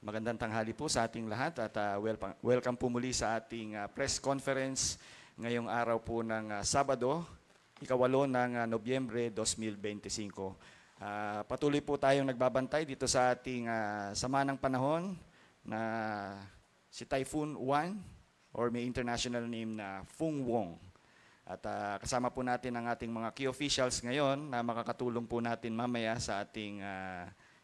Magandang tanghali po sa ating lahat at welcome po muli sa ating press conference ngayong araw po ng Sabado, ika-8 ng Nobyembre 2025. Patuloy po tayong nagbabantay dito sa ating sama ng panahon na si Typhoon Uwan or may international name na Fung Wong. At kasama po natin ang ating mga key officials ngayon na makakatulong po natin mamaya sa ating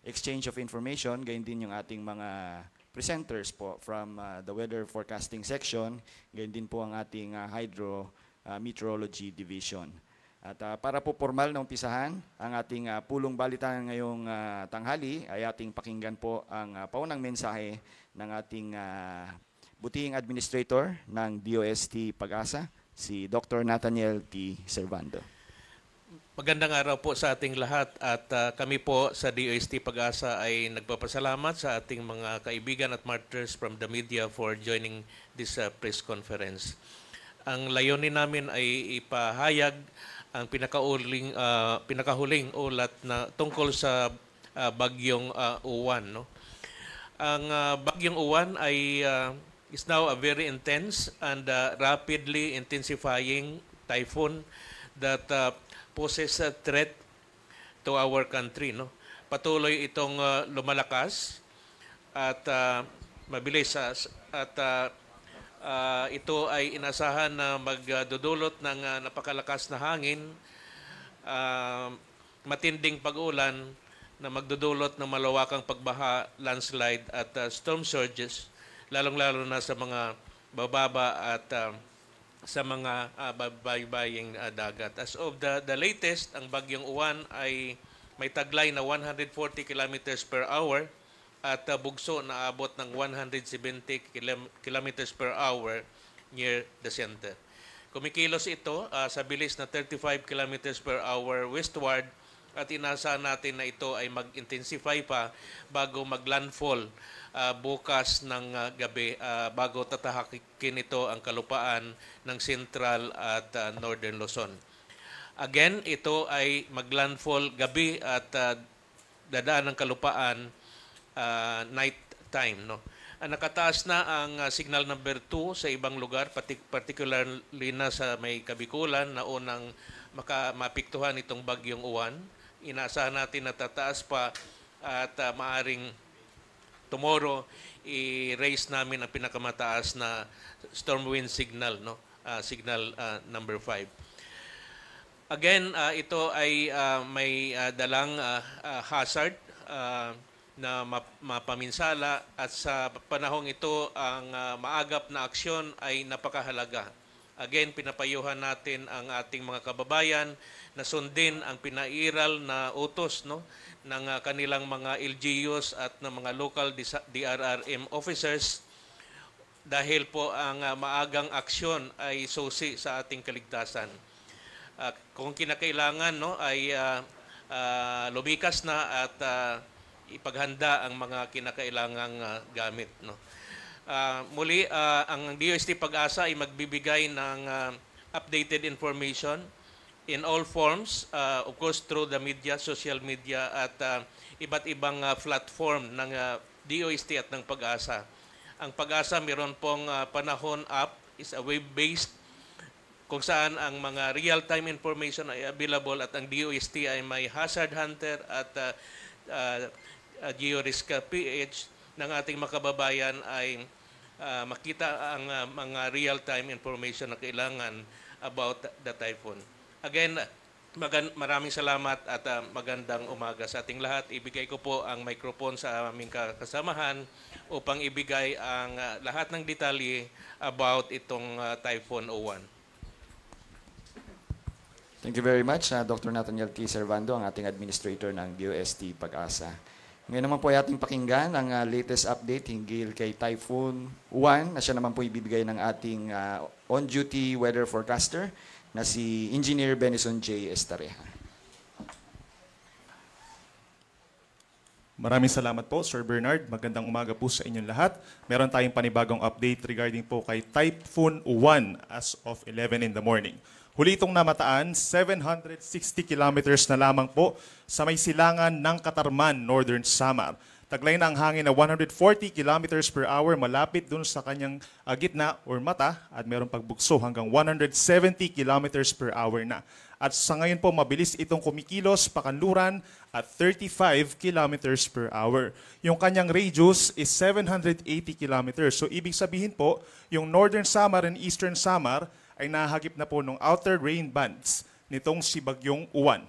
exchange of information, gayon din yung ating mga presenters po from the weather forecasting section, gayon din po ang ating hydrometeorology division. At para po formal na umpisahan ang ating pulong balitaan ngayong tanghali, ay ating pakinggan po ang paunang mensahe ng ating butihing administrator ng DOST Pag-asa, si Dr. Nathaniel T. Servando. Magandang araw po sa ating lahat at kami po sa DOST Pag-asa ay nagpapasalamat sa ating mga kaibigan at martyrs from the media for joining this press conference. Ang layunin namin ay ipahayag ang pinakahuling ulat na tungkol sa bagyong Uwan. No? Ang bagyong Uwan ay is now a very intense and rapidly intensifying typhoon that poses a threat to our country. No? Patuloy itong lumalakas at mabilis at ito ay inasahan na magdudulot ng napakalakas na hangin, matinding pag-ulan na magdudulot ng malawakang pagbaha, landslide at storm surges, lalong-lalo na sa mga bababa at sa mga baybaying dagat. As of the latest, ang bagyong Uwan ay may taglay na 140 kilometers per hour at bugso na abot ng 170 kilometers per hour near the center. Kumikilos ito sa bilis na 35 kilometers per hour westward at inaasahan natin na ito ay mag-intensify pa bago mag-landfall bukas ng gabi bago tatahakin ito ang kalupaan ng Central at Northern Luzon. Again, ito ay mag-landfall gabi at dadaan ng kalupaan night time. No? Nakataas na ang signal number 2 sa ibang lugar, particularly na sa may Kabikulan na unang mapiktuhan itong bagyong Uwan. Inaasahan natin na tataas pa at maaring tomorrow i-raise namin ang pinakamataas na storm wind signal, no? Signal number 5. Again, ito ay may dalang hazard na mapaminsala at sa panahong ito ang maagap na aksyon ay napakahalaga. Again, pinapayuhan natin ang ating mga kababayan na sundin ang pinairal na utos, no, ng kanilang mga LGUs at ng mga local DRRM officers dahil po ang maagang aksyon ay susi sa ating kaligtasan. Kung kinakailangan, no, ay lumikas na at ipaghanda ang mga kinakailangang gamit. No. Muli, ang DOST Pag-asa ay magbibigay ng updated information in all forms, of course through the media, social media at iba't ibang platform ng DOST at ng Pag-asa. Ang Pag-asa mayroon pong Panahon app, is a web-based kung saan ang mga real-time information ay available at ang DOST ay may Hazard Hunter at GeoRisk PH ng ating makababayan ay makita ang mga real-time information na kailangan about the typhoon. Again, maraming salamat at magandang umaga sa ating lahat. Ibigay ko po ang microphone sa aming kasamahan upang ibigay ang lahat ng detalye about itong Typhoon Uwan. Thank you very much, Dr. Nathaniel T. Servando, ang ating administrator ng DOST Pag-asa. Ngayon naman po ay ating pakinggan ang latest update hinggil kay Typhoon Uwan na siya naman po ibibigay ng ating on-duty weather forecaster na si Engineer Benison J. Estareja. Maraming salamat po, Sir Bernard. Magandang umaga po sa inyong lahat. Meron tayong panibagong update regarding po kay Typhoon Uwan as of 11 in the morning. Huli itong namataan, 760 kilometers na lamang po sa may silangan ng Katarman, Northern Samar. Taglay na ang hangin na 140 kilometers per hour malapit dun sa kanyang gitna or mata at meron pagbugso hanggang 170 kilometers per hour na. At sa ngayon po, mabilis itong kumikilos pakanluran at 35 kilometers per hour. Yung kanyang radius is 780 kilometers. So ibig sabihin po, yung Northern Samar and Eastern Samar ay nahagip na po ng outer rain bands nitong si Bagyong Uwan.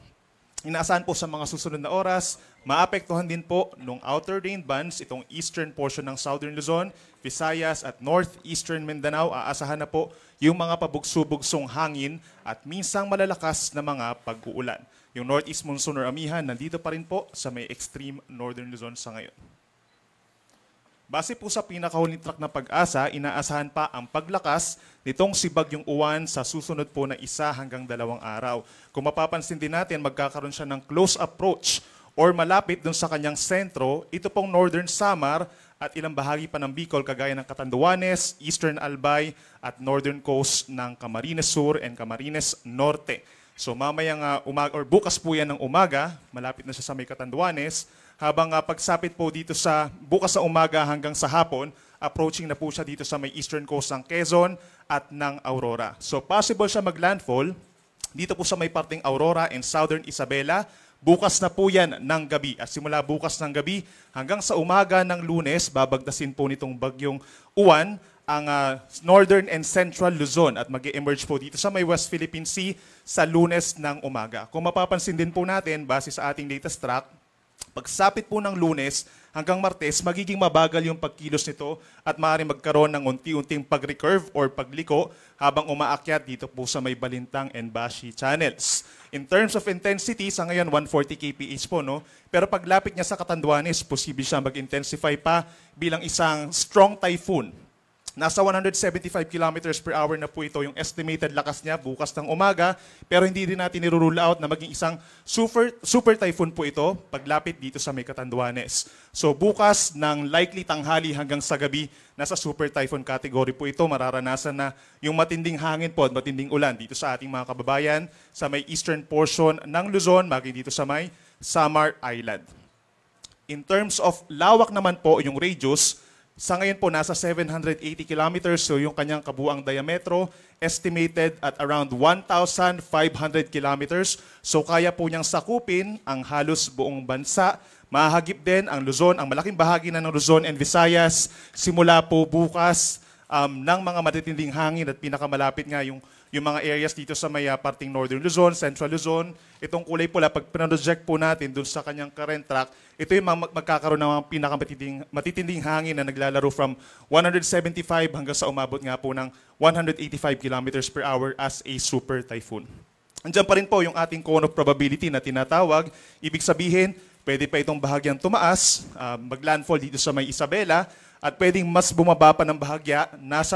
Inaasahan po sa mga susunod na oras, maapektuhan din po ng outer rain bands itong eastern portion ng Southern Luzon, Visayas at Northeastern Mindanao. Aasahan na po yung mga pabugso-bugsong hangin at minsang malalakas na mga pag-uulan. Yung Northeast Monsoon or Amihan nandito pa rin po sa may extreme Northern Luzon sa ngayon. Base po sa pinakahuling track na Pag-asa, inaasahan pa ang paglakas nitong si Bagyong Uwan sa susunod po na 1 hanggang 2 araw. Kung mapapansin din natin, magkakaroon siya ng close approach or malapit dun sa kanyang sentro, ito pong Northern Samar at ilang bahagi pa ng Bicol kagaya ng Catanduanes, Eastern Albay at Northern Coast ng Camarines Sur and Camarines Norte. So mamayang umaga or bukas po yan ng umaga, malapit na siya sa may Catanduanes, habang pagsapit po dito sa bukas sa umaga hanggang sa hapon, approaching na po siya dito sa may eastern coast ng Quezon at ng Aurora. So possible siya maglandfall dito po sa may parting Aurora and Southern Isabela. Bukas na po yan ng gabi. At simula bukas ng gabi hanggang sa umaga ng Lunes, babagdasin po nitong Bagyong Uwan ang Northern and Central Luzon at mag-emerge po dito sa may West Philippine Sea sa Lunes ng umaga. Kung mapapansin din po natin, base sa ating latest track, pagsapit po ng Lunes hanggang Martes, magiging mabagal yung pagkilos nito at maaaring magkaroon ng unti-unting pag-recurve or pagliko habang umaakyat dito po sa may Balintang and Bashi channels. In terms of intensity, sa ngayon 140 kph po, no? Pero paglapit niya sa Catanduanes, posible siya mag-intensify pa bilang isang strong typhoon. Nasa 175 kilometers per hour na po ito yung estimated lakas niya bukas ng umaga, pero hindi din natin nirule out na maging isang super typhoon po ito paglapit dito sa may Catanduanes. So bukas ng likely tanghali hanggang sa gabi, nasa super typhoon category po ito, mararanasan na yung matinding hangin po at matinding ulan dito sa ating mga kababayan sa may eastern portion ng Luzon, maging dito sa may Samar Island. In terms of lawak naman po yung radius, sa ngayon po, nasa 780 kilometers, so yung kanyang kabuang diametro, estimated at around 1,500 kilometers. So kaya po niyang sakupin ang halos buong bansa. Mahagip din ang Luzon, ang malaking bahagi na ng Luzon and Visayas, simula po bukas ng mga matitinding hangin at pinakamalapit nga yung mga areas dito sa may parting Northern Luzon, Central Luzon. Itong kulay pula, pag pinroject po natin dun sa kanyang current track, ito yung magkakaroon ng mga pinakamatitinding hangin na naglalaro from 175 hanggang sa umabot nga po ng 185 kilometers per hour as a super typhoon. Andiyan pa rin po yung ating cone of probability na tinatawag. Ibig sabihin, pwede pa itong bahagyang tumaas, maglandfall dito sa may Isabela, at pwedeng mas bumaba pa ng bahagya,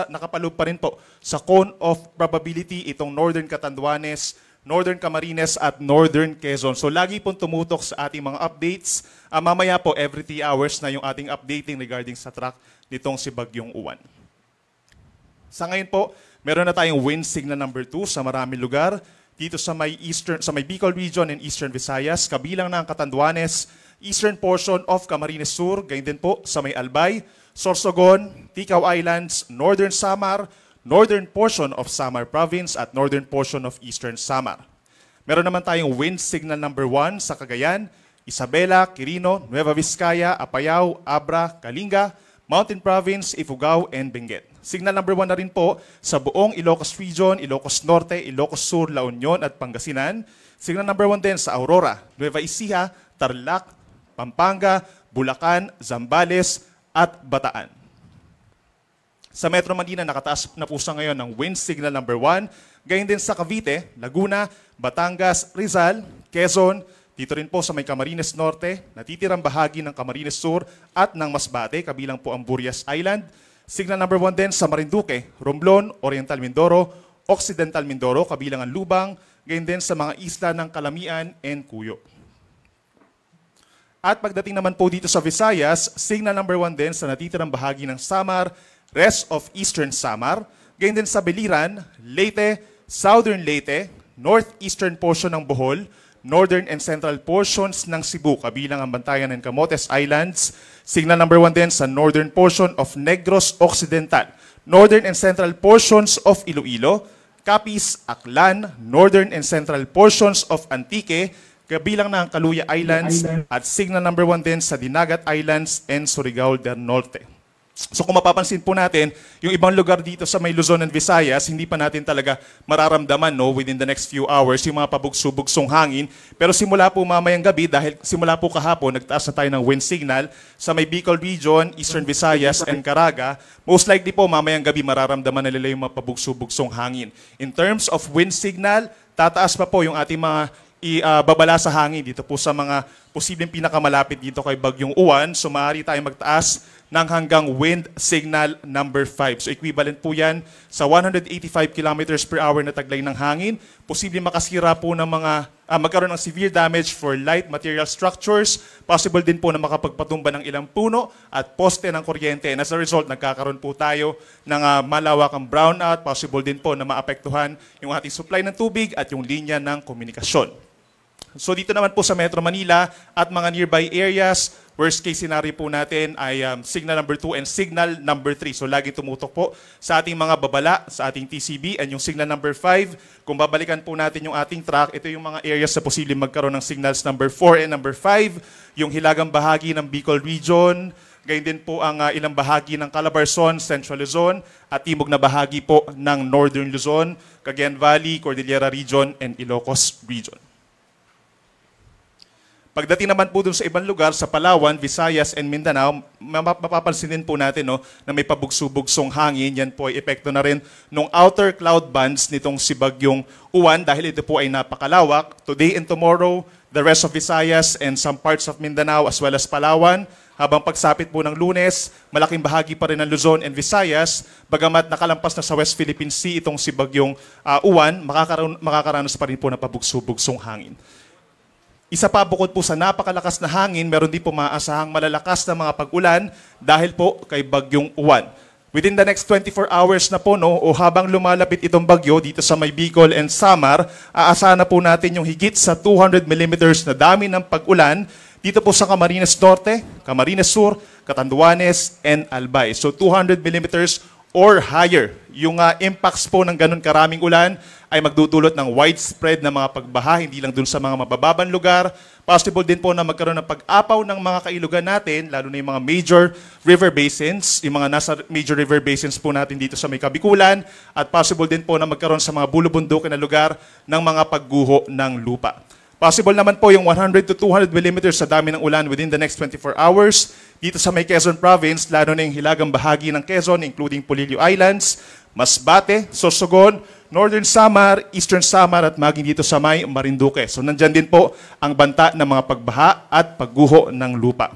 nakapaloob pa rin po sa cone of probability itong Northern Catanduanes, Northern Camarines at Northern Quezon. So lagi pong tumutok sa ating mga updates. Mamaya po, every 3 hours na yung ating updating regarding sa track nitong si Bagyong Uwan. Sa ngayon po, meron na tayong wind signal number 2 sa maraming lugar. Dito sa may Bicol region and Eastern Visayas, kabilang na ang Catanduanes, eastern portion of Camarines Sur, gayon din po sa may Albay, Sorsogon, Ticao Islands, Northern Samar, northern portion of Samar Province at northern portion of Eastern Samar. Meron naman tayong wind signal number 1 sa Cagayan, Isabela, Quirino, Nueva Vizcaya, Apayao, Abra, Kalinga, Mountain Province, Ifugao, and Benguet. Signal number 1 na rin po sa buong Ilocos Region, Ilocos Norte, Ilocos Sur, La Union at Pangasinan. Signal number 1 din sa Aurora, Nueva Ecija, Tarlac, Pampanga, Bulacan, Zambales, at Bataan. Sa Metro Manila, nakataas na po sa ngayon ng wind signal number 1. Gayon din sa Cavite, Laguna, Batangas, Rizal, Quezon, dito rin po sa may Camarines Norte, natitirang bahagi ng Camarines Sur at ng Masbate, kabilang po ang Burias Island. Signal number 1 din sa Marinduque, Romblon, Oriental Mindoro, Occidental Mindoro, kabilang ang Lubang, gayon din sa mga isla ng Calamian and Cuyo. At pagdating naman po dito sa Visayas, signal number 1 din sa natitirang bahagi ng Samar, rest of Eastern Samar, gayon din sa Beliran, Leyte, Southern Leyte, northeastern portion ng Bohol, northern and central portions ng Cebu, kabilang ang Bantayan and Camotes Islands. Signal number 1 din sa northern portion of Negros Occidental, northern and central portions of Iloilo, Capiz, Aklan, northern and central portions of Antique, kabilang ng Caluya Islands, at signal number 1 din sa Dinagat Islands and Surigao del Norte. So kung mapapansin po natin, yung ibang lugar dito sa may Luzon and Visayas, hindi pa natin talaga mararamdaman within the next few hours yung mga pabugso-bugsong hangin. Pero simula po mamayang gabi, dahil simula po kahapon, nagtaas na tayo ng wind signal sa may Bicol Region, Eastern Visayas, and Caraga. Most likely po mamayang gabi mararamdaman na nila yung mga pabugso-bugsong hangin. In terms of wind signal, tataas pa po yung ating mga babala sa hangin dito po sa mga posibleng pinakamalapit dito kay Bagyong Uwan. So maaari tayong magtaas ng hanggang wind signal number 5. So equivalent po yan sa 185 kilometers per hour na taglay ng hangin. Posibleng makasira po ng magkaroon ng severe damage for light material structures. Possible din po na makapagpatumba ng ilang puno at poste ng kuryente. And as a result, nagkakaroon po tayo ng malawakang brownout. Possible din po na maapektuhan yung ating supply ng tubig at yung linya ng komunikasyon. So dito naman po sa Metro Manila at mga nearby areas, worst case scenario po natin ay signal number 2 and signal number 3. So lagi tumutok po sa ating mga babala, sa ating TCB, and yung signal number 5. Kung babalikan po natin yung ating track, ito yung mga areas na posibleng magkaroon ng signals number 4 and number 5. Yung hilagang bahagi ng Bicol Region, gayon din po ang ilang bahagi ng Calabarzon, Central Luzon, at timog na bahagi po ng Northern Luzon, Cagayan Valley, Cordillera Region, and Ilocos Region. Pagdating naman po dun sa ibang lugar, sa Palawan, Visayas, and Mindanao, mapapansin din po natin na may pabugso-bugsong hangin. Yan po ay epekto na rin ng outer cloud bands nitong si Bagyong Uwan dahil ito po ay napakalawak. Today and tomorrow, the rest of Visayas and some parts of Mindanao as well as Palawan. Habang pagsapit po ng Lunes, malaking bahagi pa rin ng Luzon and Visayas. Bagamat nakalampas na sa West Philippine Sea itong si Bagyong Uwan, makakaranas pa rin po ng pabugso-bugsong hangin. Isa pa, bukod po sa napakalakas na hangin, meron din po maaasahang malalakas na mga pag-ulan dahil po kay Bagyong Uwan. Within the next 24 hours na po, o habang lumalapit itong bagyo dito sa may Bicol and Samar, aasahan na po natin yung higit sa 200 millimeters na dami ng pag-ulan dito po sa Camarines Norte, Camarines Sur, Catanduanes, and Albay. So 200 millimeters or higher. Yung impacts po ng ganun karaming ulan ay magdudulot ng widespread na mga pagbaha, hindi lang dun sa mga mabababang lugar. Possible din po na magkaroon ng pag-apaw ng mga kailugan natin, lalo na yung mga major river basins, yung mga nasa major river basins po natin dito sa may Kabikulan, at possible din po na magkaroon sa mga bulubundukin na lugar ng mga pagguho ng lupa. Possible naman po yung 100 to 200 millimeters sa dami ng ulan within the next 24 hours dito sa may Quezon Province, lalo na yung hilagang bahagi ng Quezon, including Polillo Islands, Masbate, Sorsogon, Northern Samar, Eastern Samar, at maging dito sa may Marinduque. So nandyan din po ang banta ng mga pagbaha at pagguho ng lupa.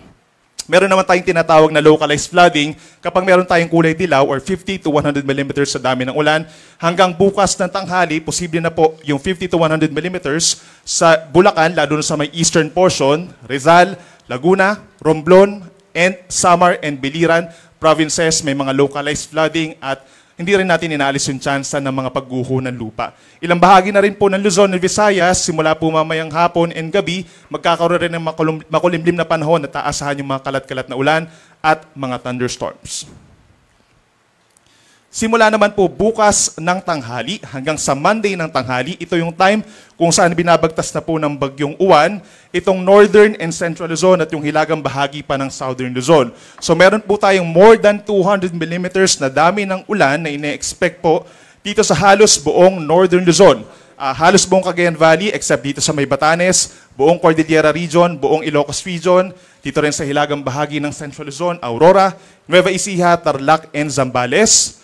Meron naman tayong tinatawag na localized flooding kapag meron tayong kulay dilaw or 50 to 100 millimeters sa dami ng ulan. Hanggang bukas ng tanghali, posible na po yung 50 to 100 millimeters sa Bulacan, lalo na sa may eastern portion, Rizal, Laguna, Romblon, and Samar and Biliran provinces. May mga localized flooding at hindi rin natin inaalis yung tsansa ng mga pagguho ng lupa. Ilang bahagi na rin po ng Luzon at Visayas, simula po mamayang hapon and gabi, magkakaroon rin ng makulimlim na panahon at taasahan yung mga kalat-kalat na ulan at mga thunderstorms. Simula naman po bukas ng tanghali hanggang sa Monday ng tanghali, ito yung time kung saan binabagtas na po ng Bagyong Uwan, itong Northern and Central Luzon at yung hilagang bahagi pa ng Southern Luzon. So meron po tayong more than 200 millimeters na dami ng ulan na ine-expect po dito sa halos buong Northern Luzon. Halos buong Cagayan Valley except dito sa may Batanes, buong Cordillera Region, buong Ilocos Region, dito rin sa hilagang bahagi ng Central Luzon, Aurora, Nueva Ecija, Tarlac, and Zambales.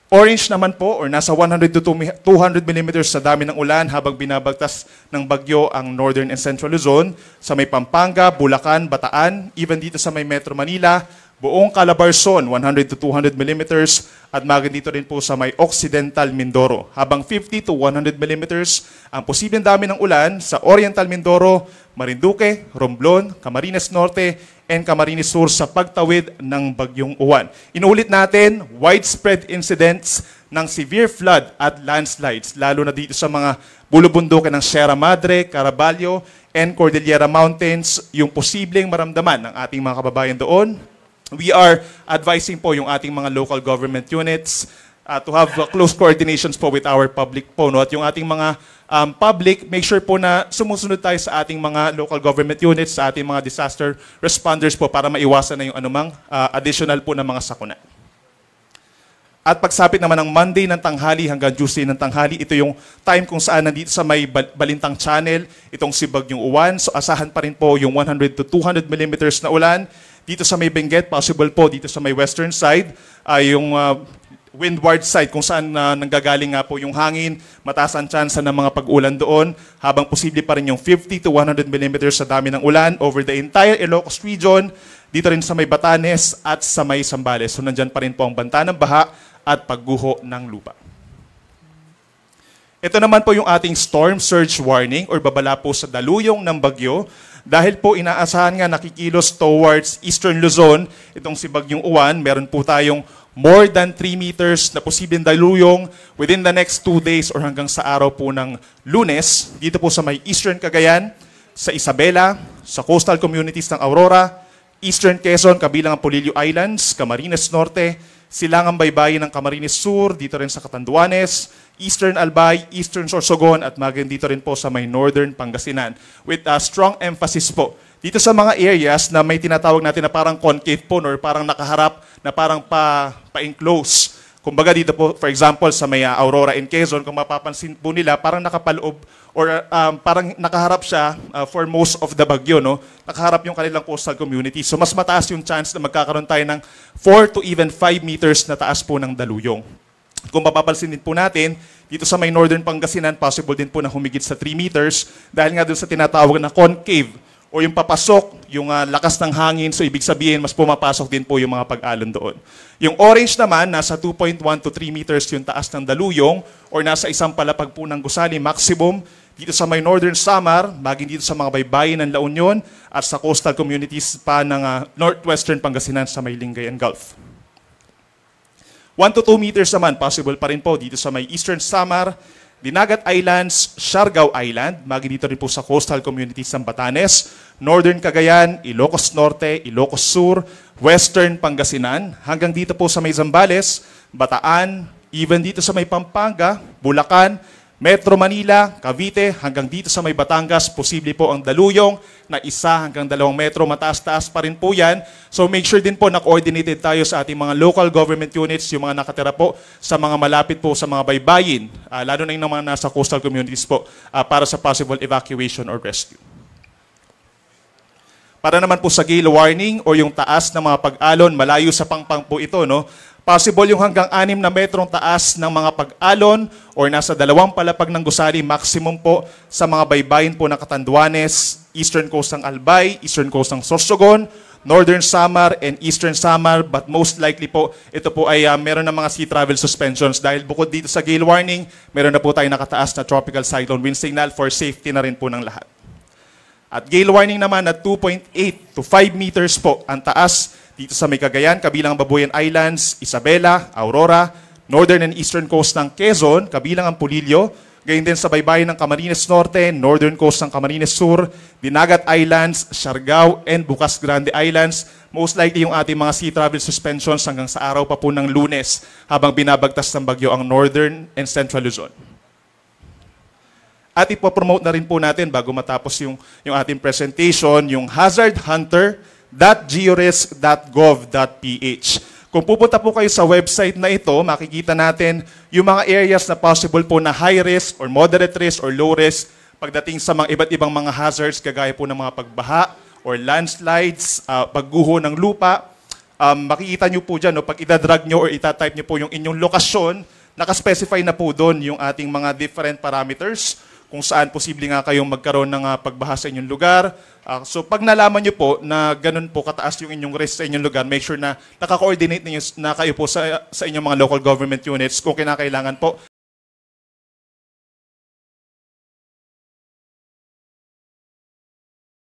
Orange naman po, or nasa 100 to 200 millimeters sa dami ng ulan habang binabagtas ng bagyo ang Northern and Central Luzon, sa may Pampanga, Bulacan, Bataan, even dito sa may Metro Manila, buong Calabarzon, 100 to 200 millimeters, at maging dito rin po sa may Occidental Mindoro. Habang 50 to 100 millimeters ang posibleng dami ng ulan sa Oriental Mindoro, Marinduque, Romblon, Camarines Norte, and Camarines Sur sa pagtawid ng Bagyong Uwan. Inuulit natin, widespread incidents ng severe flood at landslides, lalo na dito sa mga bulubundukin ng Sierra Madre, Caraballo, and Cordillera Mountains, yung posibleng maramdaman ng ating mga kababayan doon. We are advising po yung ating mga local government units to have close coordinations po with our public po. No? At yung ating mga public, make sure po na sumusunod tayo sa ating mga local government units, sa ating mga disaster responders po para maiwasan na yung anumang additional po na mga sakuna. At pagsapit naman ng Monday ng tanghali hanggang Tuesday ng tanghali, ito yung time kung saan nandito sa may Balintang Channel, itong si Bagyong Uwan. So asahan pa rin po yung 100 to 200 millimeters na ulan. Dito sa may Benguet, possible po dito sa may western side, yung windward side kung saan nanggagaling nga po yung hangin, mataas ang tsansa ng mga pag-ulan doon, habang posible pa rin yung 50 to 100 millimeters sa dami ng ulan over the entire Ilocos region, dito rin sa may Batanes at sa may Zambales. So nandyan pa rin po ang banta ng baha at pagguho ng lupa. Ito naman po yung ating storm surge warning or babala po sa daluyong ng bagyo. Dahil po inaasahan nga nakikilos towards Eastern Luzon, itong si Bagyong Uwan, meron po tayong more than 3 meters na posibleng daluyong within the next 2 days or hanggang sa araw po ng Lunes, dito po sa may Eastern Cagayan, sa Isabela, sa coastal communities ng Aurora, Eastern Quezon, kabilang ang Polillo Islands, Camarines Norte, Silangang Baybayin ng Camarines Sur, dito rin sa Catanduanes, Eastern Albay, Eastern Sorsogon, at maging dito rin po sa may Northern Pangasinan. With a strong emphasis po dito sa mga areas na may tinatawag natin na parang concave po or parang nakaharap na parang pa-enclose. Kumbaga dito po, for example, sa may Aurora and Quezon, kung mapapansin po nila, parang nakapaloob or parang nakaharap siya for most of the bagyo, no? Nakaharap yung kanilang coastal community. So mas mataas yung chance na magkakaroon tayo ng 4 to even 5 meters na taas po ng daluyong. Kung mapapansin din po natin, dito sa may Northern Pangasinan, possible din po na humigit sa 3 meters dahil nga doon sa tinatawag na concave o yung papasok, yung lakas ng hangin, so ibig sabihin, mas pumapasok din po yung mga pag-alon doon. Yung orange naman, nasa 2.1 to 3 meters yung taas ng daluyong or nasa isang palapag po ng gusali maximum dito sa may Northern Samar, maging dito sa mga baybayin ng La Union at sa coastal communities pa ng Northwestern Pangasinan sa may Lingayen Gulf. 1 to 2 meters naman, possible pa rin po dito sa may Eastern Samar, Dinagat Islands, Siargao Island, magi dito rin po sa coastal communities ng Batanes, Northern Cagayan, Ilocos Norte, Ilocos Sur, Western Pangasinan, hanggang dito po sa may Zambales, Bataan, even dito sa may Pampanga, Bulacan, Metro Manila, Cavite, hanggang dito sa may Batangas, posible po ang daluyong na 1 hanggang 2 metro, mataas-taas pa rin po yan. So make sure din po na coordinated tayo sa ating mga local government units, yung mga nakatira po sa mga malapit po sa mga baybayin, lalo na yung mga nasa coastal communities po, para sa possible evacuation or rescue. Para naman po sa gale warning o yung taas ng mga pag-alon, malayo sa pangpang po ito, no? Possible yung hanggang 6 na metrong taas ng mga pag-alon or nasa 2 palapag ng gusali, maximum po sa mga baybayin po ng Catanduanes, Eastern Coast ng Albay, Eastern Coast ng Sorsogon, Northern Samar, and Eastern Samar. But most likely po, ito po ay meron ng mga sea travel suspensions dahil bukod dito sa gale warning, meron na po tayong nakataas na tropical cyclone wind signal for safety na rin po ng lahat. At gale warning naman at 2.8 to 5 meters po ang taas dito sa may Cagayan, kabilang ang Babuyan Islands, Isabela, Aurora, Northern and Eastern Coast ng Quezon, kabilang ang Polillo, gayon din sa baybayin ng Camarines Norte, Northern Coast ng Camarines Sur, Dinagat Islands, Siargao, and Bukas Grande Islands. Most likely yung ating mga sea travel suspensions hanggang sa araw pa po ng Lunes habang binabagtas ng bagyo ang Northern and Central Luzon. At ipopromote na rin po natin bago matapos yung ating presentation, yung hazardhunter.georisk.gov.ph. Kung pupunta po kayo sa website na ito, makikita natin yung mga areas na possible po na high risk or moderate risk or low risk pagdating sa mga iba't ibang mga hazards kagaya po ng mga pagbaha or landslides, pagguho ng lupa. Makikita nyo po dyan, no, pag itadrag nyo or itatype nyo po yung inyong lokasyon, nakaspecify na po doon yung ating mga different parameters kung saan posible nga kayong magkaroon ng pagbaha sa inyong lugar. So pag nalaman nyo po na ganun po kataas yung inyong risk sa inyong lugar, make sure na naka-coordinate ninyo na kayo po sa inyong mga local government units kung kinakailangan po